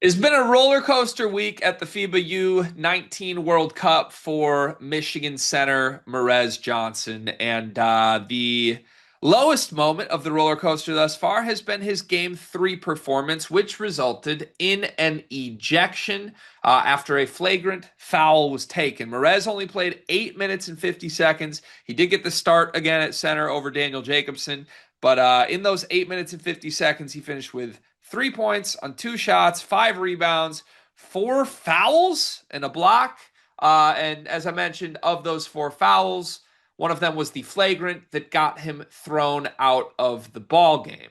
It's been a roller coaster week at the FIBA U19 World Cup for Michigan center Morez Johnson. And the lowest moment of the roller coaster thus far has been his game three performance, which resulted in an ejection after a flagrant foul was taken. Morez only played 8 minutes and 50 seconds. He did get the start again at center over Daniel Jacobson. But in those 8 minutes and 50 seconds, he finished with 3 points on two shots, five rebounds, four fouls, and a block. And as I mentioned, of those four fouls, one of them was the flagrant that got him thrown out of the ball game.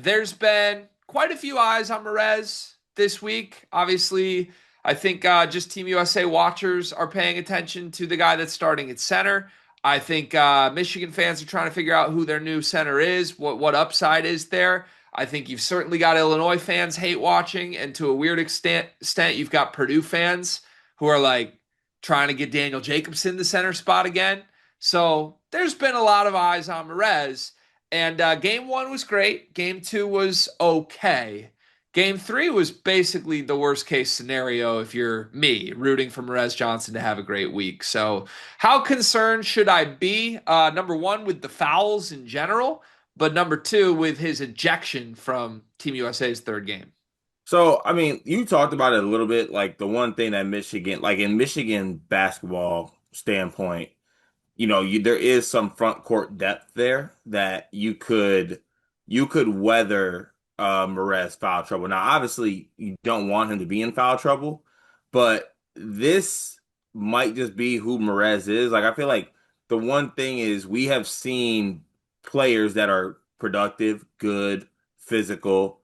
There's been quite a few eyes on Morez this week. Obviously, I think just Team USA watchers are paying attention to the guy that's starting at center. I think Michigan fans are trying to figure out who their new center is, what upside is there. I think you've certainly got Illinois fans hate watching, and to a weird extent, you've got Purdue fans who are like trying to get Daniel Jacobson the center spot again. So there's been a lot of eyes on Morez, and game one was great. Game two was okay. Game three was basically the worst case scenario if you're me, rooting for Morez Johnson to have a great week. So, how concerned should I be? Number one, with the fouls in general, but number two, with his ejection from Team USA's third game. So, I mean, you talked about it a little bit, like the one thing that Michigan, like in Michigan basketball standpoint, there is some front court depth there that you could weather Morez foul trouble. Now, obviously, you don't want him to be in foul trouble, but this might just be who Morez is. Like, I feel like the one thing is we have seen players that are productive, good, physical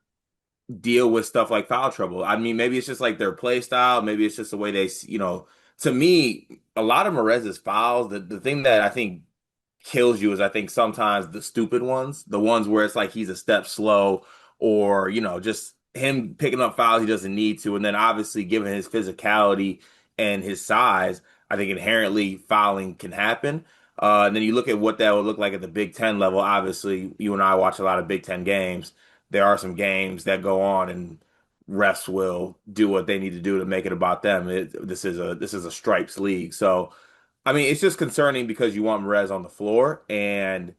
deal with stuff like foul trouble. I mean, maybe it's just like their play style. Maybe it's just the way to me, a lot of Morez's fouls, the thing that I think kills you is I think sometimes the stupid ones, the ones where it's like he's a step slow or, just him picking up fouls he doesn't need to. And then obviously, given his physicality and his size, I think inherently fouling can happen. And then you look at what that would look like at the Big Ten level. Obviously, you and I watch a lot of Big Ten games. There are some games that go on and refs will do what they need to do to make it about them. This is a stripes league. So, I mean, it's just concerning because you want Morez on the floor, and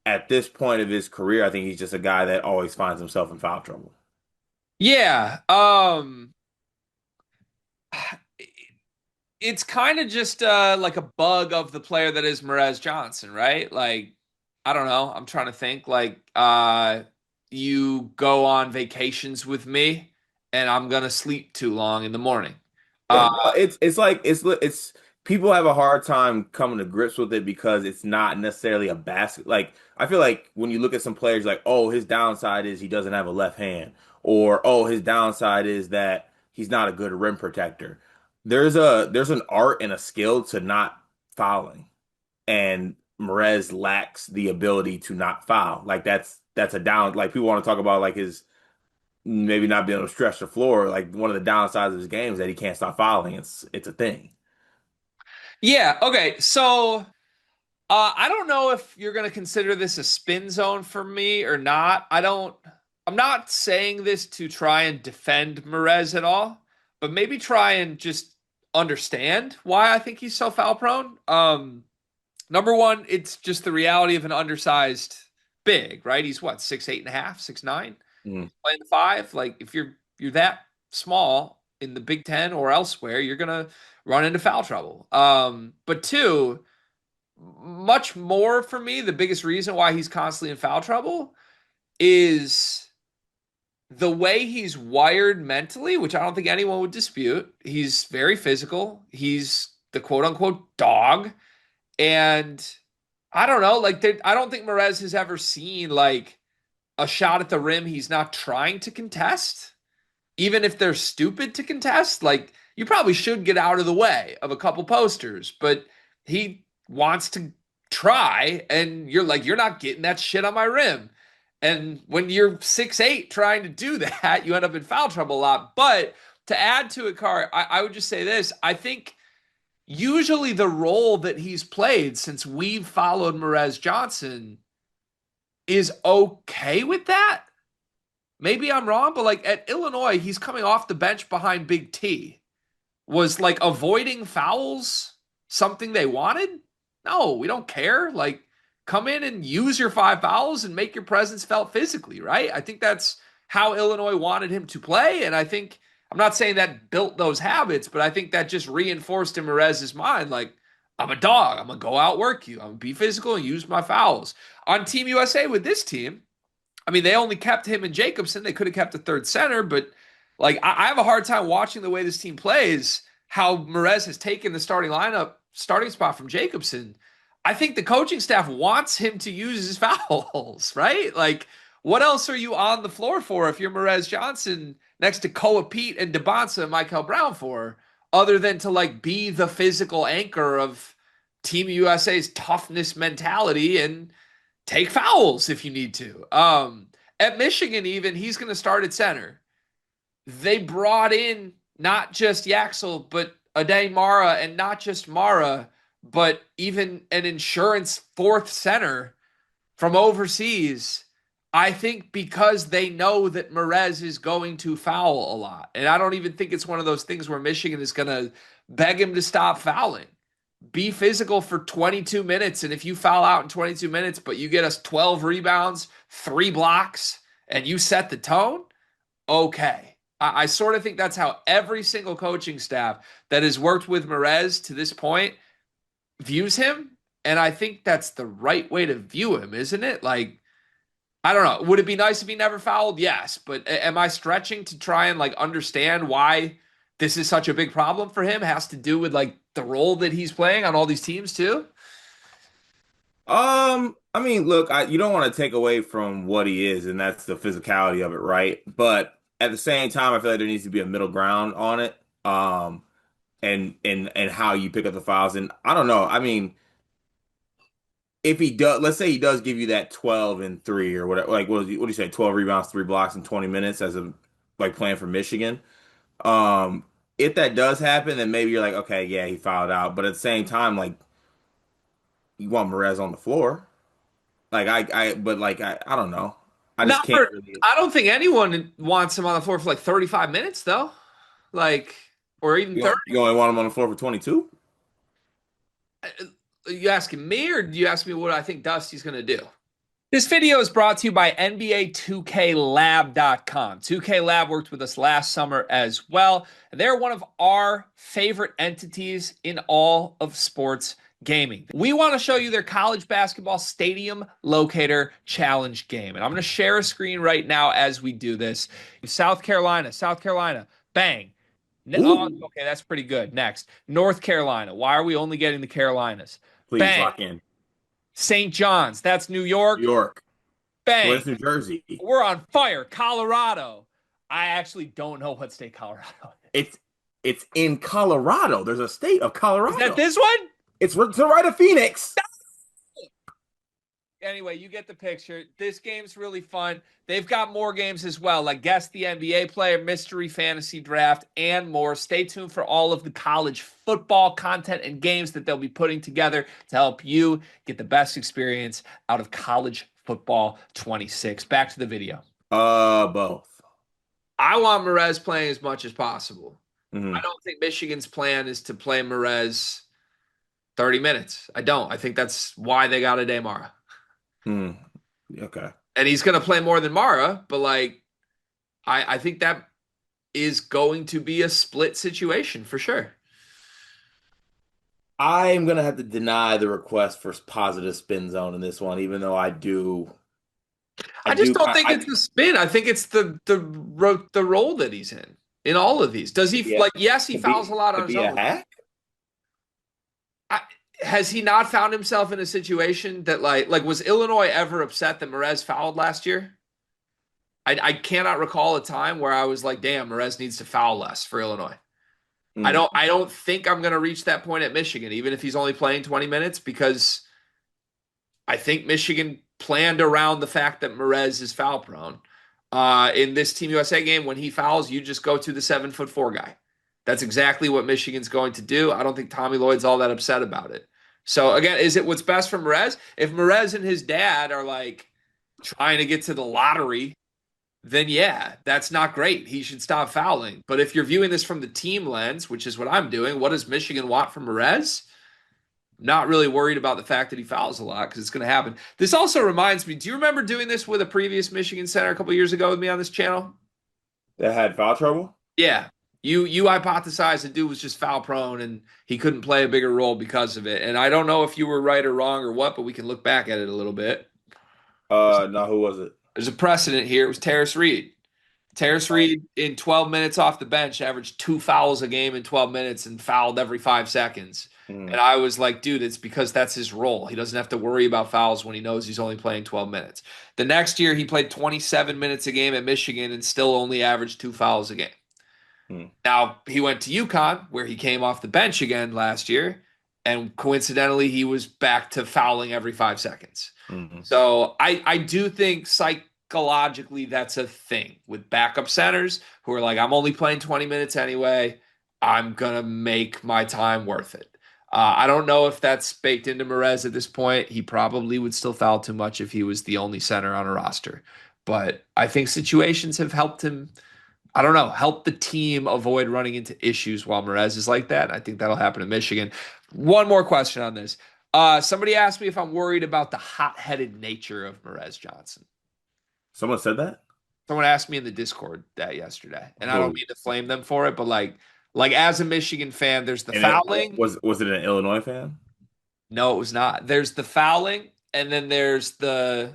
at this point of his career, I think he's just a guy that always finds himself in foul trouble. Yeah, it's kind of just like a bug of the player that is Morez Johnson, right? Like, I don't know. I'm trying to think. Like, you go on vacations with me, and I'm gonna sleep too long in the morning. Yeah, Uh, no, it's like it's people have a hard time coming to grips with it because it's not necessarily a basket. Like I feel like when you look at some players, like oh, his downside is he doesn't have a left hand, or oh, his downside is that he's not a good rim protector. There's an art and a skill to not fouling, and Morez lacks the ability to not foul. Like that's a down. Like people want to talk about like his maybe not being able to stretch the floor. Like one of the downsides of his game is that he can't stop fouling. It's a thing. yeah. Okay. So, I don't know if you're gonna consider this a spin zone for me or not. I don't. I'm not saying this to try and defend Morez at all, but maybe try and just understand why I think he's so foul prone. Number one, it's just the reality of an undersized big, right? He's what, 6'8" and a half, 6'9", Mm. playing the five. Like if you're that small in the Big Ten or elsewhere, you're gonna run into foul trouble. But two, much more for me, the biggest reason why he's constantly in foul trouble is the way he's wired mentally, which I don't think anyone would dispute. He's very physical. He's the quote unquote dog. And I don't know, like I don't think Morez has ever seen like a shot at the rim he's not trying to contest, even if they're stupid to contest. Like you probably should get out of the way of a couple posters, but he wants to try, and you're like, you're not getting that shit on my rim. And when you're 6'8" trying to do that, you end up in foul trouble a lot. But to add to it, Car, I would just say this. I think usually the role that he's played since we've followed Morez Johnson is okay with that. maybe I'm wrong, but like at Illinois, he's coming off the bench behind Big T. Was like avoiding fouls something they wanted? No, we don't care. Like, come in and use your 5 fouls and make your presence felt physically, right? I think that's how Illinois wanted him to play. And I think, I'm not saying that built those habits, but I think that just reinforced in Morez's mind, like, I'm a dog. I'm going to go outwork you. I'm going to be physical and use my fouls. On Team USA with this team, I mean, they only kept him and Jacobson. They could have kept a third center, but like I have a hard time watching the way this team plays. How Morez has taken the starting spot from Jacobson. I think the coaching staff wants him to use his fouls, right? Like, what else are you on the floor for if you're Morez Johnson next to Koa Pete and DeBonsa and Michael Brown for, other than to like be the physical anchor of Team USA's toughness mentality and take fouls if you need to. At Michigan, even he's going to start at center. They brought in not just Yaxel, but Ade Mara, and not just Mara, but even an insurance fourth center from overseas. I think because they know that Morez is going to foul a lot. And I don't even think it's one of those things where Michigan is going to beg him to stop fouling. Be physical for 22 minutes. And if you foul out in 22 minutes, but you get us 12 rebounds, 3 blocks, and you set the tone, okay. I sort of think that's how every single coaching staff that has worked with Morez to this point views him. And I think that's the right way to view him, isn't it? Like, I don't know. Would it be nice if he never fouled? Yes. But am I stretching to try and like understand why this is such a big problem for him? It has to do with like the role that he's playing on all these teams too? I mean, look, you don't want to take away from what he is, and that's the physicality of it, right? But at the same time, I feel like there needs to be a middle ground on it. And how you pick up the fouls. And I don't know. I mean, if he does, let's say he does give you that 12 and 3 or whatever, like what do you say, 12 rebounds, 3 blocks in 20 minutes as a like playing for Michigan. Um, if that does happen, then maybe you're like, okay, yeah, he fouled out. But at the same time, like you want Morez on the floor. Like but like I don't know. I just Not can't for, really. I don't think anyone wants him on the floor for like 35 minutes though. Like, or even You 30. you only want him on the floor for 22? You asking me or do you ask me what I think Dusty's going to do? This video is brought to you by NBA 2KLab.com. 2K Lab worked with us last summer as well. And they're one of our favorite entities in all of sports gaming. We want to show you their college basketball stadium locator challenge game. And I'm going to share a screen right now as we do this. South Carolina, bang. Oh, Ooh, okay, that's pretty good. Next, North Carolina. Why are we only getting the Carolinas? please Bang. lock in. St. John's. That's New New York. York. Bang. Where's New Jersey? We're on fire. Colorado. I actually don't know what state Colorado is. It's it's in Colorado. There's a state of Is that Colorado. this one? It's to the right of Phoenix. Anyway, you get the picture. This game's really fun. They've got more games as well, like Guess the NBA Player, Mystery Fantasy Draft, and more. Stay tuned for all of the college football content and games that they'll be putting together to help you get the best experience out of college football 26. Back to the video. Both. I want Morez playing as much as possible. I Hmm. don't think Michigan's plan is to play Morez 30 minutes. I don't. I think that's why they got a Mara. Hmm. Okay. And he's going to play more than Mara, but like, I think that is going to be a split situation for sure. I am gonna have to deny the request for positive spin zone in this one, even though I I just do, don't think it's the spin. I think it's the role that he's in all of these. Does he yeah, like? Yes, he to fouls a be lot to on his be a own. hack. I, has he not found himself in a situation that like was Illinois ever upset that Morez fouled last year? I cannot recall a time where I was like, damn, Morez needs to foul less for Illinois. Mm. I don't think I'm going to reach that point at Michigan, even if he's only playing 20 minutes, because I think Michigan planned around the fact that Morez is foul prone. In this Team USA game, when he fouls, you just go to the 7'4" guy. That's exactly what Michigan's going to do. I don't think Tommy Lloyd's all that upset about it. So again, is it what's best for Morez? If Morez and his dad are like trying to get to the lottery then yeah, that's not great. He should stop fouling. But if you're viewing this from the team lens, which is what I'm doing, what does Michigan want from Morez? Not really worried about the fact that he fouls a lot because it's going to happen. This also reminds me, do you remember doing this with a previous Michigan center a couple years ago with me on this channel? That had foul trouble? Yeah. You hypothesized the dude was just foul prone and he couldn't play a bigger role because of it. And I don't know if you were right or wrong or what, but we can look back at it a little bit. No, who was it? There's a precedent here. It was Terrace Reed. Terrace Oh, Reed in 12 minutes off the bench averaged 2 fouls a game in 12 minutes and fouled every 5 seconds. And mm, I was like, dude, it's because that's his role. He doesn't have to worry about fouls when he knows he's only playing 12 minutes. The next year, he played 27 minutes a game at Michigan and still only averaged 2 fouls a game. mm, Now, he went to UConn, where he came off the bench again last year. And coincidentally, he was back to fouling every 5 seconds. mm, So I do think psychologically that's a thing with backup centers who are like, I'm only playing 20 minutes anyway. I'm going to make my time worth it. I don't know if that's baked into Morez at this point. He probably would still foul too much if he was the only center on a roster. But I think situations have helped him, I don't know, help the team avoid running into issues while Morez is like that. I think that'll happen in Michigan. One more question on this. Somebody asked me if I'm worried about the hot-headed nature of Morez Johnson. Someone said that? Someone asked me in the Discord that yesterday, and I don't Who? mean to flame them for it, but like as a Michigan fan, there's the And it fouling. was it an Illinois fan? No, it was not. There's the fouling, and then there's the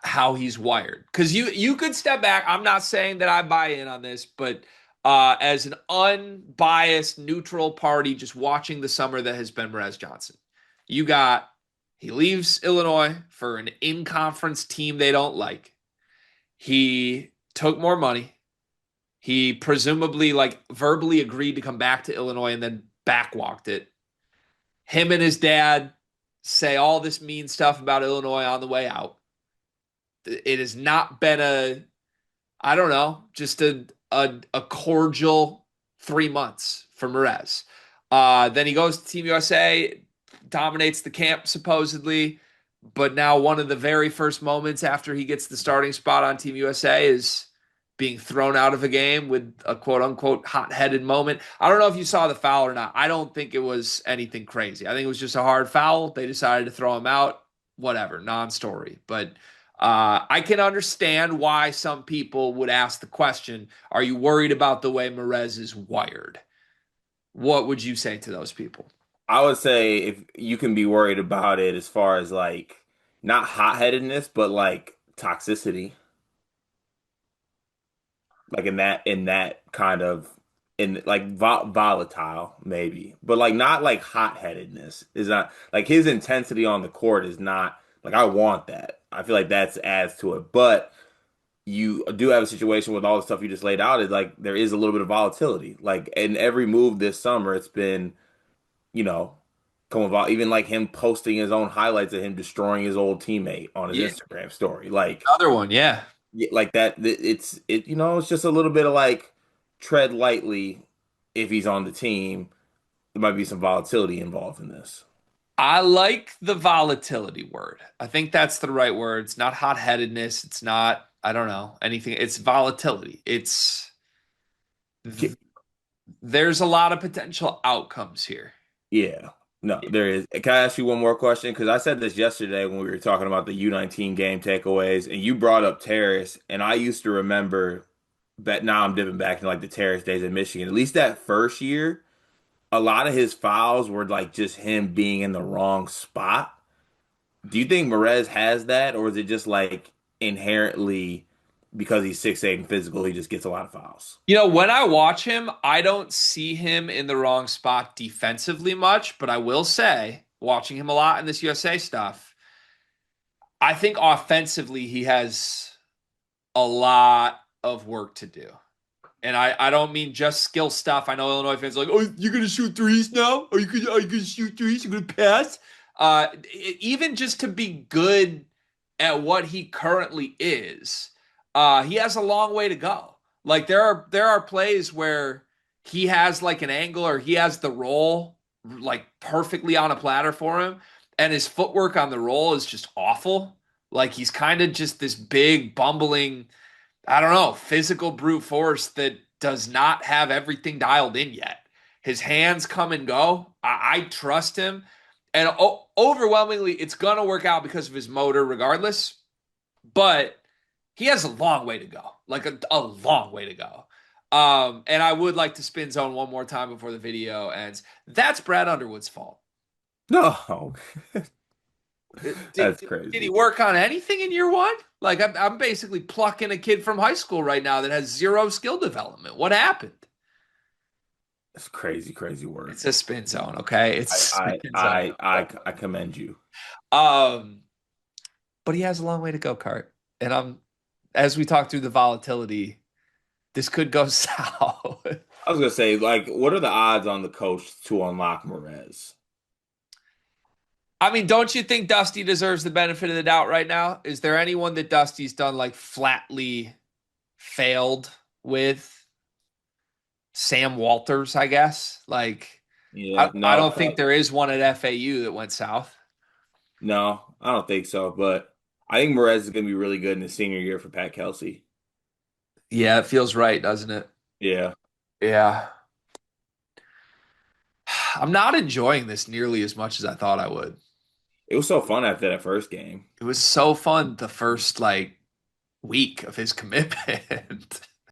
how he's wired. Because you could step back. I'm not saying that I buy in on this, but as an unbiased, neutral party, just watching the summer that has been Morez Johnson, you got he leaves Illinois for an in-conference team they don't like. He took more money. He presumably like verbally agreed to come back to Illinois and then backwalked it. Him and his dad say all this mean stuff about Illinois on the way out. It has not been a, I don't know, just a cordial 3 months for Morez. Then he goes to Team USA, dominates the camp supposedly, but now one of the very first moments after he gets the starting spot on Team USA is being thrown out of a game with a quote unquote hot-headed moment. I don't know if you saw the foul or not. I don't think it was anything crazy. I think it was just a hard foul. They decided to throw him out. Whatever, non-story. But I can understand why some people would ask the question, are you worried about the way Morez is wired? What would you say to those people? I would say if you can be worried about it as far as like not hot-headedness, but like toxicity, like in that kind of in like volatile maybe, but like not like hot-headedness is not like his intensity on the court is not like I want that. I feel like that's adds to it, but you do have a situation with all the stuff you just laid out is like there is a little bit of volatility. Like in every move this summer, it's been you know, come about even like him posting his own highlights of him destroying his old teammate on his Yeah, Instagram story. Like another one. Yeah. like that it's just a little bit of like tread lightly if he's on the team. There might be some volatility involved in this. I like the volatility word. I think that's the right word. It's not hot-headedness. It's not, I don't know, anything. It's volatility. Ki- There's a lot of potential outcomes here. Yeah. No, there is. Can I ask you one more question? Because I said this yesterday when we were talking about the U19 game takeaways, and you brought up Terrace, and I used to remember that now I'm dipping back to like the Terrace days in Michigan. At least that first year, a lot of his fouls were like just him being in the wrong spot. Do you think Morez has that, or is it just like inherently because he's 6'8" and physical, he just gets a lot of fouls? When I watch him, I don't see him in the wrong spot defensively much, but I will say, watching him a lot in this USA stuff, I think offensively he has a lot of work to do. And I don't mean just skill stuff. I know Illinois fans are like, oh, you're gonna shoot threes now? Are you gonna shoot threes? You're gonna pass? Even just to be good at what he currently is, he has a long way to go. Like there are plays where he has like an angle or he has the roll like perfectly on a platter for him, and his footwork on the roll is just awful. Like he's kind of just this big bumbling. I don't know, physical brute force that does not have everything dialed in yet. His hands come and go. I trust him. And overwhelmingly, it's going to work out because of his motor, regardless. But he has a long way to go, like a long way to go. And I would like to spin zone one more time before the video ends. That's Brad Underwood's fault. No, Did, that's did he crazy. work on anything in year one? Like I'm basically plucking a kid from high school right now that has zero skill development. What happened? It's crazy, crazy It's work. a spin zone, okay? It's I, a I, spin zone. I, I, I commend you. Um, but he has a long way to go, Cart. And as we talk through the volatility, this could go south. I was gonna say, like, what are the odds on the coach to unlock Morez? I mean, don't you think Dusty deserves the benefit of the doubt right now? Is there anyone that Dusty's done like flatly failed with? Sam Walters, I guess. Like, Yeah, I no, don't think there is one at FAU that went south. no, I don't think so. But I think Morez is gonna be really good in his senior year for Pat Kelsey. Yeah, it feels right, doesn't it? Yeah, Yeah. I'm not enjoying this nearly as much as I thought I would. it was so fun after that first game. It was so fun the first like week of his commitment.